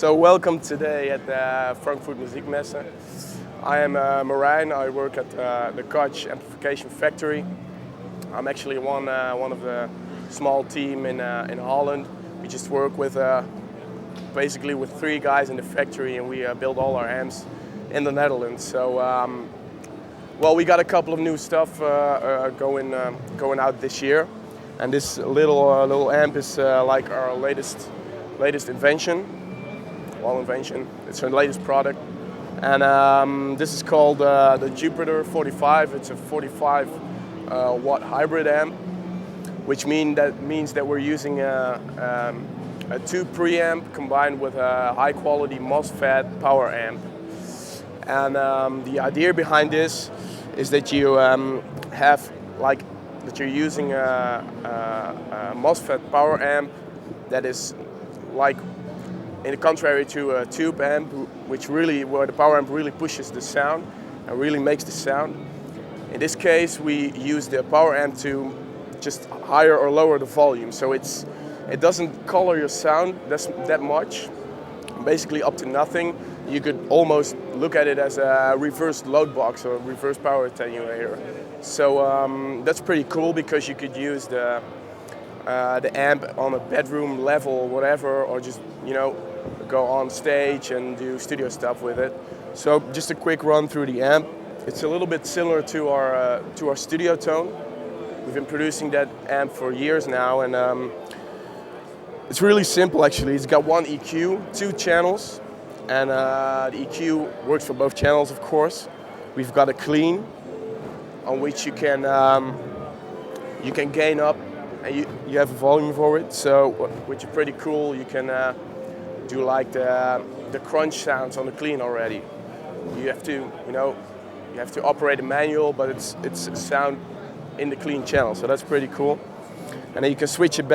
So welcome today at the Frankfurt Musik Messe. I am Marijn. I work at the Koch amplification factory. I'm actually one of the small team in Holland. We just work with basically with 3 guys in the factory, and we build all our amps in the Netherlands. So well, we got a couple of new stuff going out this year, and this little amp is like our latest invention. Well, invention. It's our latest product, and this is called the Jupiter 45. It's a 45 watt hybrid amp, which means that we're using a 2 preamp combined with a high quality MOSFET power amp. And the idea behind this is that you you're using a MOSFET power amp that is like, in the contrary to a tube amp, where the power amp really pushes the sound and really makes the sound. In this case, we use the power amp to just higher or lower the volume, so it doesn't color your sound that much, basically up to nothing. You could almost look at it as a reverse load box or reverse power attenuator. So that's pretty cool, because you could use the amp on a bedroom level or whatever, or just, you know, go on stage and do studio stuff with it. So just a quick run through the amp. It's a little bit similar to our studio tone. We've been producing that amp for years now, and it's really simple actually. It's got one EQ, 2 channels, and the EQ works for both channels, of course. We've got a clean on which you can gain up, and you have a volume for it. So which is pretty cool. You can do like the crunch sounds on the clean already. You have to operate a manual, but it's a sound in the clean channel, so that's pretty cool. And then you can switch it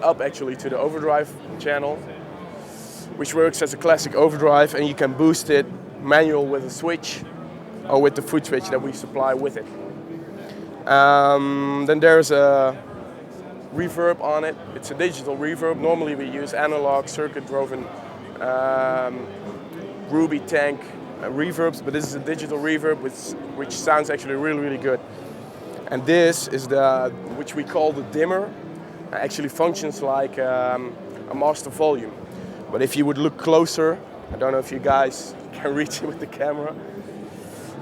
up actually to the overdrive channel, which works as a classic overdrive, and you can boost it manual with a switch or with the foot switch that we supply with it. Then there's a reverb on it. It's a digital reverb. Normally we use analog circuit-driven Ruby tank reverbs, but this is a digital reverb which sounds actually really good. And this is which we call the dimmer. It actually functions like a master volume. But if you would look closer, I don't know if you guys can reach it with the camera,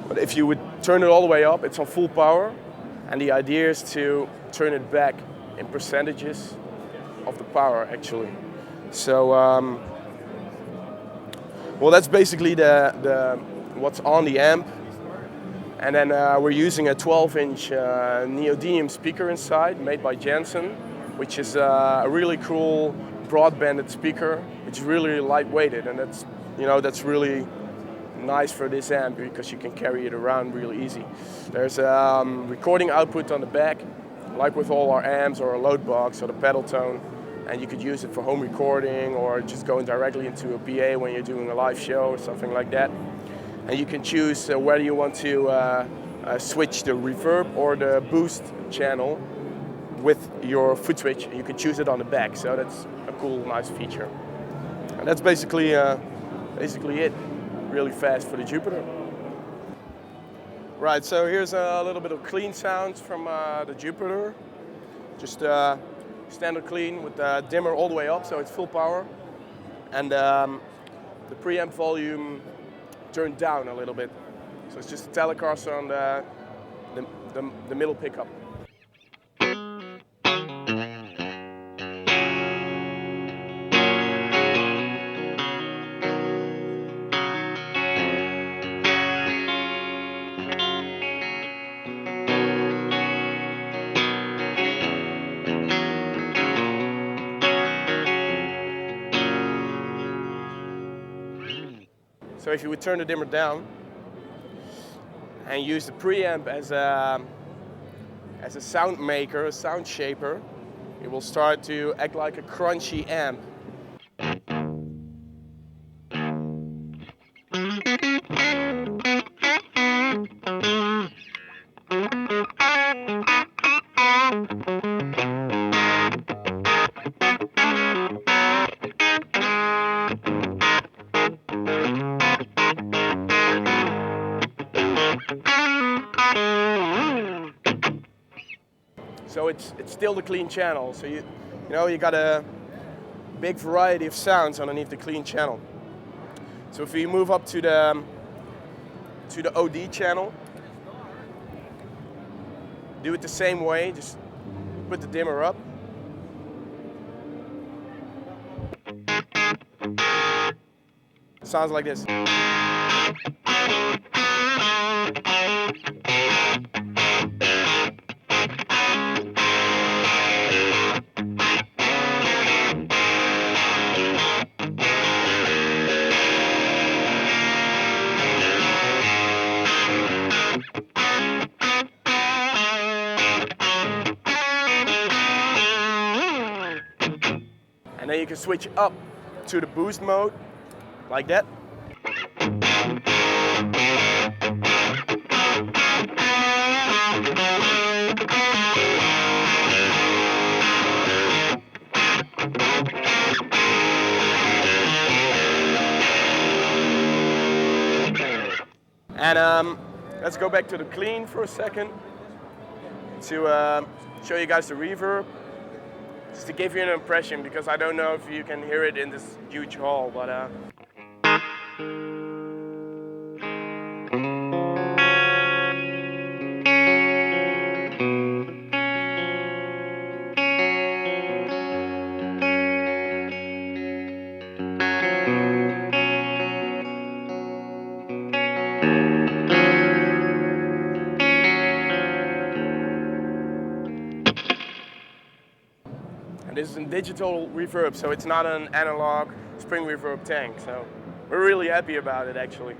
but if you would turn it all the way up, it's on full power, and the idea is to turn it back in percentages of the power actually. So well, that's basically what's on the amp. And then we're using a 12-inch neodymium speaker inside, made by Jansen, which is a really cool broadbanded speaker, which is really lightweighted, and that's really nice for this amp because you can carry it around really easy. There's a recording output on the back, like with all our amps, or a load box or the pedal tone, and you could use it for home recording or just going directly into a PA when you're doing a live show or something like that. And you can choose whether you want to switch the reverb or the boost channel with your foot switch. You can choose it on the back, so that's a cool, nice feature. And that's basically it. Really fast for the Jupiter. Right, so here's a little bit of clean sounds from the Jupiter. Just standard clean with the dimmer all the way up, so it's full power. And the preamp volume turned down a little bit. So it's just a Telecaster on the middle pickup. So if you would turn the dimmer down and use the preamp as a sound maker, a sound shaper, it will start to act like a crunchy amp. So it's still the clean channel. So you got a big variety of sounds underneath the clean channel. So if we move up to the OD channel, do it the same way, just put the dimmer up. Sounds like this. And then you can switch up to the boost mode, like that. And let's go back to the clean for a second to show you guys the reverb. Just to give you an impression, because I don't know if you can hear it in this huge hall, but this is a digital reverb, so it's not an analog spring reverb tank. So we're really happy about it, actually.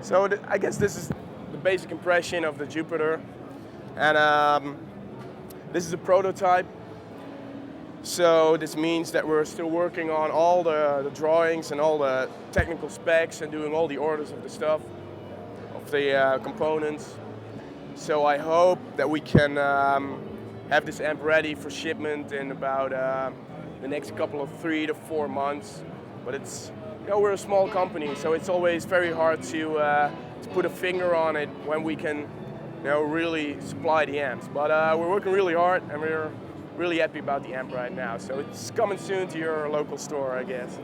So I guess this is the basic impression of the Jupiter. And this is a prototype. So this means that we're still working on all the drawings and all the technical specs and doing all the orders of the stuff, of the components. So I hope that we can have this amp ready for shipment in about the next couple of 3 to 4 months. But it's, we're a small company, so it's always very hard to put a finger on it when we can, really supply the amps. But we're working really hard, and we're really happy about the amp right now. So it's coming soon to your local store, I guess.